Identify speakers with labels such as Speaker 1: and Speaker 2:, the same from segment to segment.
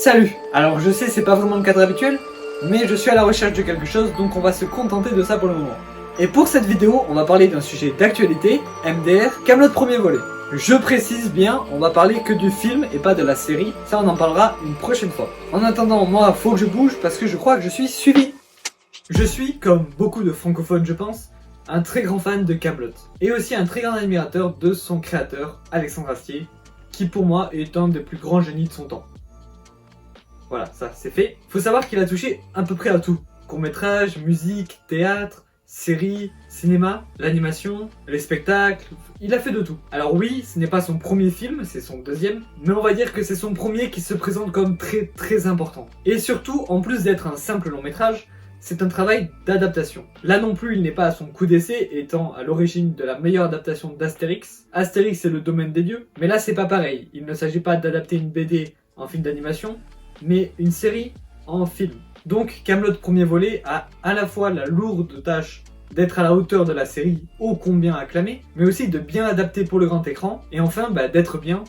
Speaker 1: Salut! Alors je sais c'est pas vraiment le cadre habituel, mais je suis à la recherche de quelque chose donc on va se contenter de ça pour le moment. Et pour cette vidéo, on va parler d'un sujet d'actualité, MDR, Kaamelott premier volet. Je précise bien, on va parler que du film et pas de la série, ça on en parlera une prochaine fois. En attendant, moi faut que je bouge parce que je crois que je suis suivi. Je suis, comme beaucoup de francophones je pense, un très grand fan de Kaamelott. Et aussi un très grand admirateur de son créateur, Alexandre Astier, qui pour moi est un des plus grands génies de son temps. Voilà, ça c'est fait. Faut savoir qu'il a touché à peu près à tout. Court-métrage, musique, théâtre, série, cinéma, l'animation, les spectacles, il a fait de tout. Alors oui, ce n'est pas son premier film, c'est son deuxième, mais on va dire que c'est son premier qui se présente comme très important. Et surtout, en plus d'être un simple long métrage, c'est un travail d'adaptation. Là non plus, il n'est pas à son coup d'essai, étant à l'origine de la meilleure adaptation d'Astérix. Astérix c'est le domaine des dieux, mais là c'est pas pareil. Il ne s'agit pas d'adapter une BD en film d'animation, mais une série en film. Donc Kaamelott premier volet a à la fois la lourde tâche d'être à la hauteur de la série ô combien acclamée, mais aussi de bien adapter pour le grand écran, et enfin d'être bien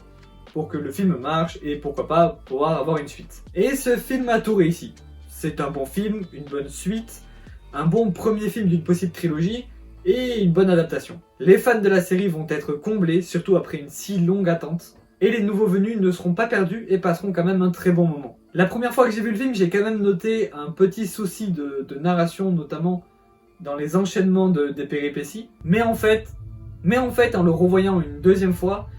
Speaker 1: pour que le film marche et pourquoi pas pouvoir avoir une suite. Et ce film a tout réussi. C'est un bon film, une bonne suite, un bon premier film d'une possible trilogie, et une bonne adaptation. Les fans de la série vont être comblés, surtout après une si longue attente, et les nouveaux venus ne seront pas perdus et passeront quand même un très bon moment. La première fois que j'ai vu le film, j'ai quand même noté un petit souci de narration, notamment dans les enchaînements des péripéties, mais en fait, en le revoyant une deuxième fois,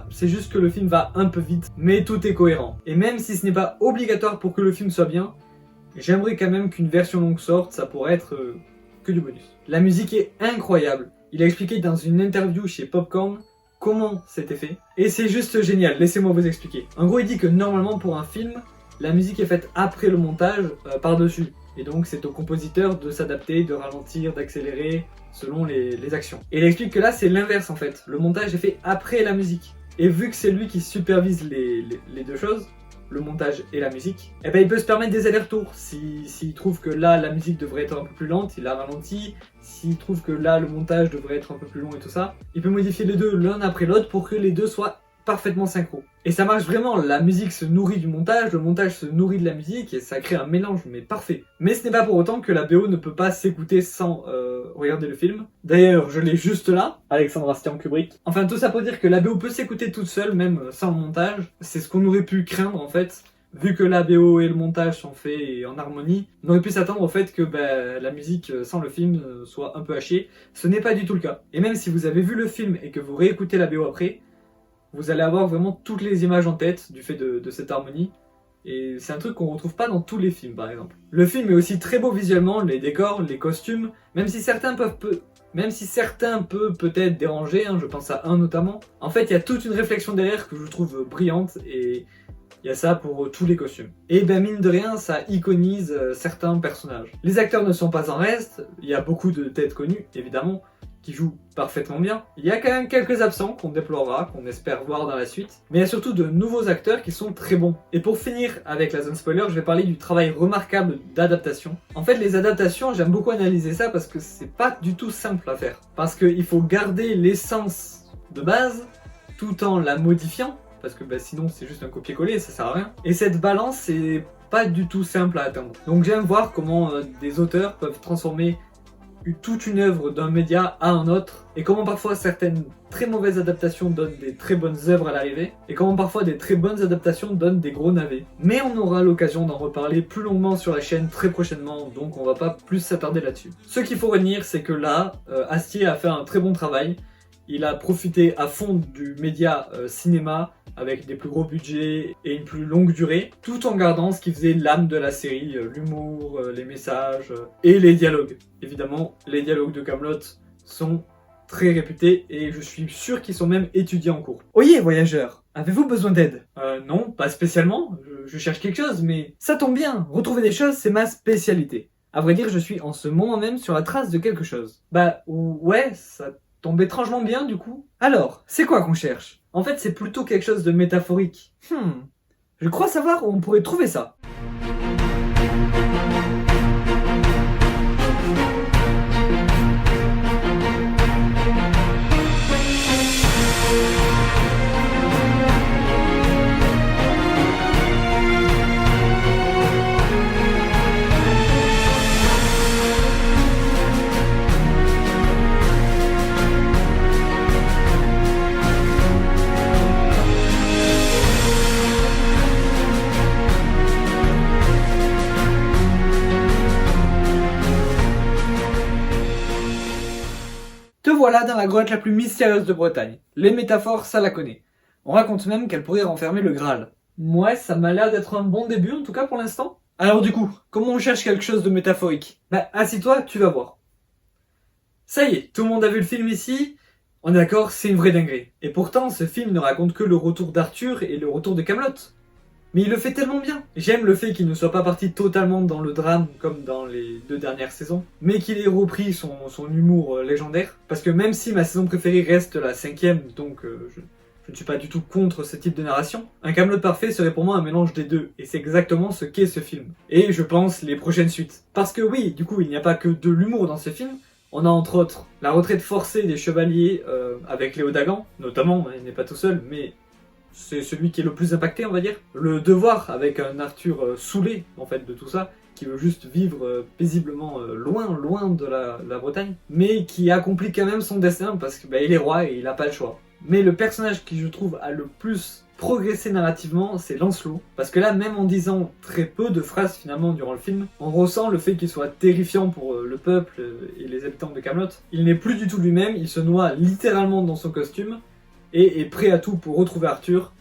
Speaker 1: c'est juste que le film va un peu vite, mais tout est cohérent. Et même si ce n'est pas obligatoire pour que le film soit bien, j'aimerais quand même qu'une version longue sorte, ça pourrait être que du bonus. La musique est incroyable. Il a expliqué dans une interview chez Popcorn comment c'était fait, et c'est juste génial, laissez-moi vous expliquer. En gros, il dit que normalement pour un film, la musique est faite après le montage, par-dessus. Et donc c'est au compositeur de s'adapter, de ralentir, d'accélérer, selon les actions. Et il explique que là c'est l'inverse en fait, le montage est fait après la musique. Et vu que c'est lui qui supervise les deux choses, le montage et la musique, et il peut se permettre des allers-retours. S'il trouve que là la musique devrait être un peu plus lente, il la ralentit. S'il trouve que là le montage devrait être un peu plus long et tout ça, il peut modifier les deux l'un après l'autre pour que les deux soient parfaitement synchro. Et ça marche vraiment, la musique se nourrit du montage, le montage se nourrit de la musique et ça crée un mélange mais parfait. Mais ce n'est pas pour autant que la BO ne peut pas s'écouter sans regarder le film. D'ailleurs, je l'ai juste là, Alexandre Astier en Kubrick. Enfin tout ça pour dire que la BO peut s'écouter toute seule, même sans le montage. C'est ce qu'on aurait pu craindre en fait. Vu que la BO et le montage sont faits en harmonie, on aurait pu s'attendre au fait que la musique sans le film soit un peu hachée. Ce n'est pas du tout le cas. Et même si vous avez vu le film et que vous réécoutez la BO après, vous allez avoir vraiment toutes les images en tête du fait de cette harmonie. Et c'est un truc qu'on retrouve pas dans tous les films par exemple. Le film est aussi très beau visuellement, les décors, les costumes, même si certains peuvent peut-être déranger, je pense à un notamment. En fait, il y a toute une réflexion derrière que je trouve brillante et il y a ça pour tous les costumes. Et mine de rien, ça iconise certains personnages. Les acteurs ne sont pas en reste, il y a beaucoup de têtes connues, évidemment, qui jouent parfaitement bien. Il y a quand même quelques absents qu'on déplorera, qu'on espère voir dans la suite. Mais il y a surtout de nouveaux acteurs qui sont très bons. Et pour finir avec la zone spoiler, je vais parler du travail remarquable d'adaptation. En fait, les adaptations, j'aime beaucoup analyser ça parce que c'est pas du tout simple à faire. Parce qu'il faut garder l'essence de base, tout en la modifiant, parce que sinon c'est juste un copier-coller, ça sert à rien. Et cette balance, c'est pas du tout simple à atteindre. Donc j'aime voir comment des auteurs peuvent transformer toute une œuvre d'un média à un autre, et comment parfois certaines très mauvaises adaptations donnent des très bonnes œuvres à l'arrivée, et comment parfois des très bonnes adaptations donnent des gros navets. Mais on aura l'occasion d'en reparler plus longuement sur la chaîne très prochainement, donc on va pas plus s'attarder là-dessus. Ce qu'il faut retenir, c'est que là, Astier a fait un très bon travail. Il a profité à fond du média cinéma, avec des plus gros budgets et une plus longue durée, tout en gardant ce qui faisait l'âme de la série, l'humour, les messages et les dialogues. Évidemment, les dialogues de Kaamelott sont très réputés et je suis sûr qu'ils sont même étudiés en cours. Oyez voyageurs, avez-vous besoin d'aide? Non, pas spécialement, je cherche quelque chose, mais ça tombe bien, retrouver des choses c'est ma spécialité. À vrai dire, je suis en ce moment même sur la trace de quelque chose. Ouais, ça tombe étrangement bien du coup. Alors, c'est quoi qu'on cherche? En fait, c'est plutôt quelque chose de métaphorique. Je crois savoir où on pourrait trouver ça. voilà dans la grotte la plus mystérieuse de Bretagne. Les métaphores, ça la connaît. On raconte même qu'elle pourrait renfermer le Graal. Ouais, ça m'a l'air d'être un bon début en tout cas pour l'instant. Alors du coup, comment on cherche quelque chose de métaphorique? Bah, assis-toi, tu vas voir. Ça y est, tout le monde a vu le film ici. On est d'accord, c'est une vraie dinguerie. Et pourtant, ce film ne raconte que le retour d'Arthur et le retour de Camelot. Mais il le fait tellement bien. J'aime le fait qu'il ne soit pas parti totalement dans le drame comme dans les 2 dernières saisons, mais qu'il ait repris son humour légendaire. Parce que même si ma saison préférée reste la 5ème, donc je ne suis pas du tout contre ce type de narration, un Camelot parfait serait pour moi un mélange des deux, et c'est exactement ce qu'est ce film. Et je pense les prochaines suites. Parce que oui, du coup, il n'y a pas que de l'humour dans ce film. On a entre autres la retraite forcée des chevaliers avec Léo Dagan, notamment, il n'est pas tout seul, mais c'est celui qui est le plus impacté, on va dire. Le devoir avec un Arthur saoulé, en fait, de tout ça, qui veut juste vivre paisiblement loin de la Bretagne, mais qui accomplit quand même son destin parce qu'il est roi et il n'a pas le choix. Mais le personnage qui, je trouve, a le plus progressé narrativement, c'est Lancelot. Parce que là, même en disant très peu de phrases finalement durant le film, on ressent le fait qu'il soit terrifiant pour le peuple et les habitants de Camelot. Il n'est plus du tout lui-même, il se noie littéralement dans son costume et est prêt à tout pour retrouver Arthur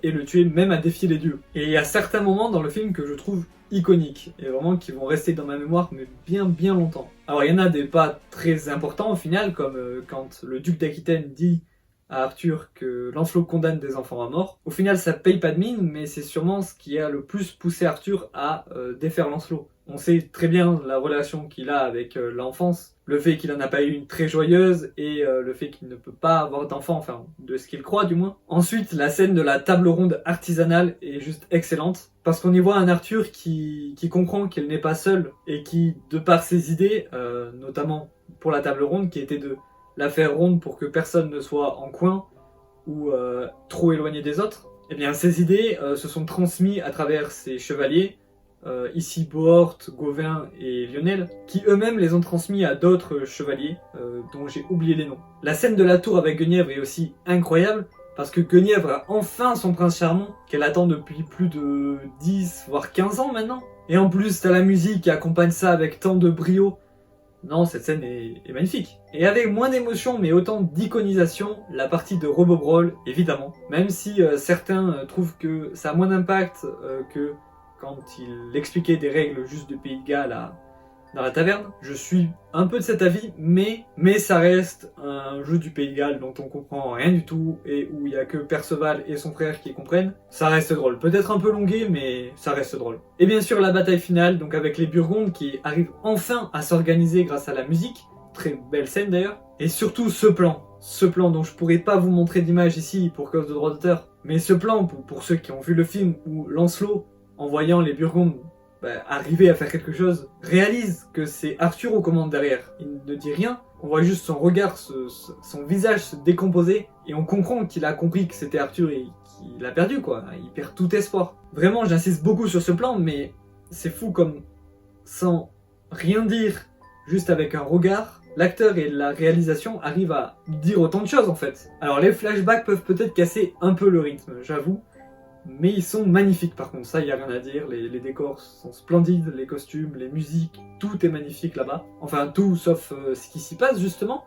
Speaker 1: et le tuer, même à défier les dieux. Et il y a certains moments dans le film que je trouve iconiques, et vraiment qui vont rester dans ma mémoire mais bien longtemps. Alors il y en a des pas très importants au final, comme quand le duc d'Aquitaine dit à Arthur que Lancelot condamne des enfants à mort. Au final ça paye pas de mine, mais c'est sûrement ce qui a le plus poussé Arthur à défaire Lancelot. On sait très bien la relation qu'il a avec l'enfance, le fait qu'il en a pas eu une très joyeuse et le fait qu'il ne peut pas avoir d'enfant, enfin de ce qu'il croit du moins. Ensuite, la scène de la table ronde artisanale est juste excellente parce qu'on y voit un Arthur qui comprend qu'il n'est pas seul et qui, de par ses idées, notamment pour la table ronde, qui était de la faire ronde pour que personne ne soit en coin ou trop éloigné des autres, et bien ces idées se sont transmises à travers ses chevaliers, ici Bohort, Gauvin et Lionel, qui eux-mêmes les ont transmis à d'autres chevaliers dont j'ai oublié les noms. La scène de la tour avec Guenièvre est aussi incroyable, parce que Guenièvre a enfin son prince charmant, qu'elle attend depuis plus de 10 voire 15 ans maintenant. Et en plus t'as la musique qui accompagne ça avec tant de brio. Non, cette scène est magnifique. Et avec moins d'émotion mais autant d'iconisation, la partie de Robobrol, évidemment. Même si certains trouvent que ça a moins d'impact que quand il expliquait des règles juste du Pays de Galles dans la taverne. Je suis un peu de cet avis, mais ça reste un jeu du Pays de Galles dont on comprend rien du tout et où il n'y a que Perceval et son frère qui comprennent. Ça reste drôle. Peut-être un peu longué, mais ça reste drôle. Et bien sûr, la bataille finale, donc avec les Burgondes qui arrivent enfin à s'organiser grâce à la musique. Très belle scène d'ailleurs. Et surtout ce plan dont je pourrais pas vous montrer d'image ici pour cause de droit d'auteur. Mais ce plan, pour ceux qui ont vu le film, où Lancelot, en voyant les Burgondes arriver à faire quelque chose, réalise que c'est Arthur aux commandes derrière. Il ne dit rien, on voit juste son regard, son visage se décomposer, et on comprend qu'il a compris que c'était Arthur et qu'il a perdu quoi, il perd tout espoir. Vraiment, j'insiste beaucoup sur ce plan, mais c'est fou comme, sans rien dire, juste avec un regard, l'acteur et la réalisation arrivent à dire autant de choses en fait. Alors les flashbacks peuvent peut-être casser un peu le rythme, j'avoue, mais ils sont magnifiques par contre, ça y a rien à dire, les décors sont splendides, les costumes, les musiques, tout est magnifique là-bas. Enfin tout sauf ce qui s'y passe justement,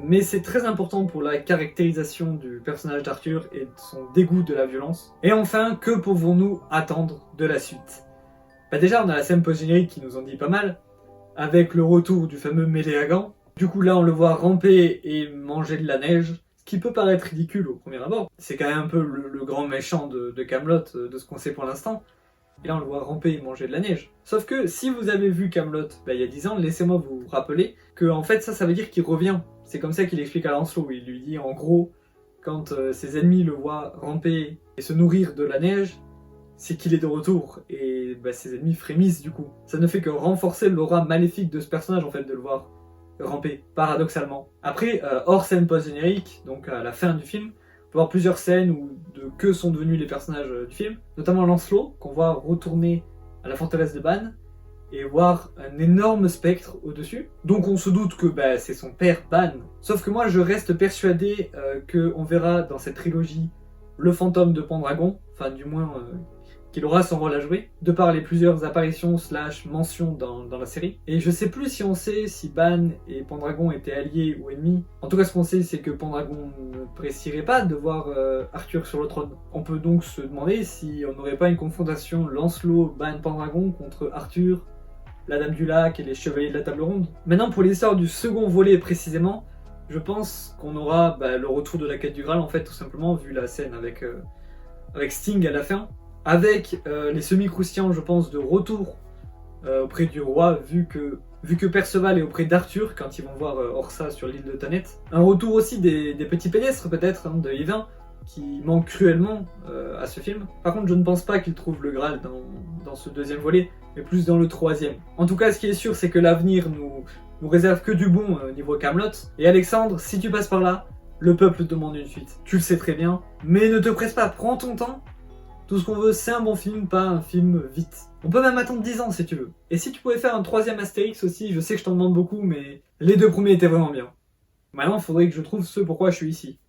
Speaker 1: mais c'est très important pour la caractérisation du personnage d'Arthur et de son dégoût de la violence. Et enfin, que pouvons-nous attendre de la suite? Déjà on a la scène post-générique qui nous en dit pas mal, avec le retour du fameux Méléagant. Du coup là on le voit ramper et manger de la neige, ce qui peut paraître ridicule au premier abord. C'est quand même un peu le grand méchant de Camelot, de ce qu'on sait pour l'instant. Et là on le voit ramper et manger de la neige. Sauf que si vous avez vu Camelot il y a 10 ans, laissez-moi vous rappeler que en fait ça veut dire qu'il revient. C'est comme ça qu'il explique à Lancelot, il lui dit en gros, quand ses ennemis le voient ramper et se nourrir de la neige, c'est qu'il est de retour, et ses ennemis frémissent du coup. Ça ne fait que renforcer l'aura maléfique de ce personnage en fait, de le voir ramper, paradoxalement. Après, hors scène post-générique, donc à la fin du film, on peut voir plusieurs scènes de que sont devenus les personnages du film, notamment Lancelot, qu'on voit retourner à la forteresse de Bann, et voir un énorme spectre au-dessus. Donc on se doute que c'est son père Bann. Sauf que moi je reste persuadé qu'on verra dans cette trilogie le fantôme de Pendragon, enfin du moins qu'il aura son rôle à jouer, de par les plusieurs apparitions / mentions dans la série. Et je sais plus si on sait si Ban et Pendragon étaient alliés ou ennemis. En tout cas, ce qu'on sait, c'est que Pendragon n'apprécierait pas de voir Arthur sur le trône. On peut donc se demander si on n'aurait pas une confrontation Lancelot, Ban, Pendragon contre Arthur, la Dame du Lac et les Chevaliers de la Table Ronde. Maintenant, pour l'histoire du second volet précisément, je pense qu'on aura le retour de la quête du Graal, en fait, tout simplement, vu la scène avec Sting à la fin. Avec les semi-croustillants, je pense, de retour auprès du roi, vu que Perceval est auprès d'Arthur quand ils vont voir Orsa sur l'île de Thanet. Un retour aussi des petits pédestres, peut-être, de Yvain, qui manque cruellement à ce film. Par contre, je ne pense pas qu'il trouve le Graal dans ce deuxième volet, mais plus dans le troisième. En tout cas, ce qui est sûr, c'est que l'avenir nous réserve que du bon niveau Camelot. Et Alexandre, si tu passes par là, le peuple demande une suite. Tu le sais très bien, mais ne te presse pas, prends ton temps. Tout ce qu'on veut, c'est un bon film, pas un film vite. On peut même attendre 10 ans si tu veux. Et si tu pouvais faire un troisième Astérix aussi, je sais que je t'en demande beaucoup, mais les deux premiers étaient vraiment bien. Maintenant, il faudrait que je trouve ce pourquoi je suis ici.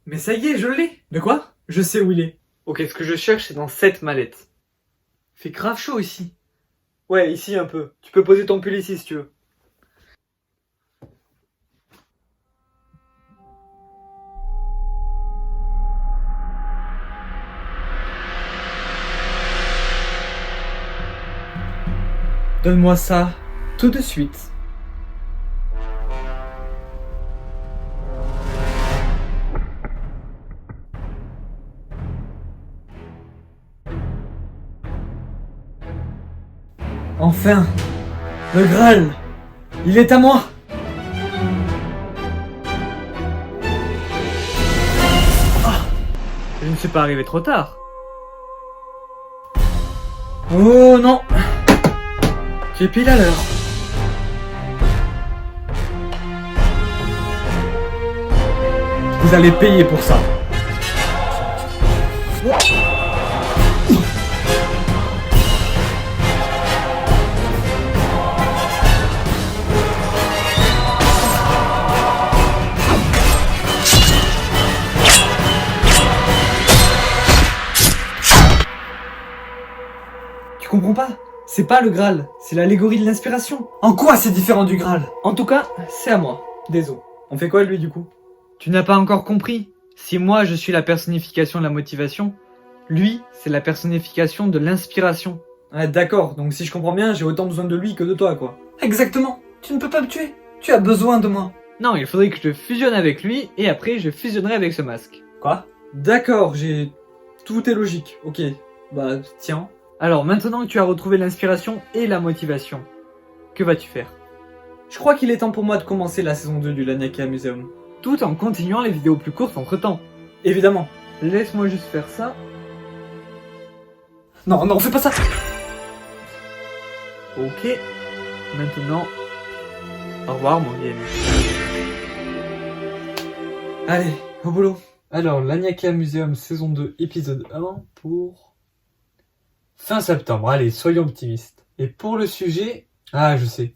Speaker 1: Mais ça y est, je l'ai. De quoi? Je sais où il est. Ok, ce que je cherche, c'est dans cette mallette. Fait grave chaud ici. Ouais, ici un peu. Tu peux poser ton pull ici si tu veux. Donne-moi ça, tout de suite. Enfin, le Graal, il est à moi. Ah, je ne suis pas arrivé trop tard. Oh non. Tu es pile à l'heure. Vous allez payer pour ça. Tu comprends pas? C'est pas le Graal, c'est l'allégorie de l'inspiration. En quoi c'est différent du Graal? En tout cas, c'est à moi. Désolé. On fait quoi lui du coup? Tu n'as pas encore compris. Si moi je suis la personnification de la motivation, lui c'est la personnification de l'inspiration. Ah, d'accord, donc si je comprends bien, j'ai autant besoin de lui que de toi quoi. Exactement. Tu ne peux pas me tuer. Tu as besoin de moi. Non, il faudrait que je fusionne avec lui et après je fusionnerai avec ce masque. Quoi? D'accord, tout est logique. Ok. Bah tiens. Alors, maintenant que tu as retrouvé l'inspiration et la motivation, que vas-tu faire? Je crois qu'il est temps pour moi de commencer la saison 2 du Laniakea Museum. Tout en continuant les vidéos plus courtes entre temps. Évidemment. Laisse-moi juste faire ça. Non, non, fais pas ça. Ok. Maintenant, au revoir mon vieil ami. Allez, au boulot. Alors, Laniakea Museum saison 2 épisode 1 pour... fin septembre, allez, soyons optimistes. Et pour le sujet... ah, je sais.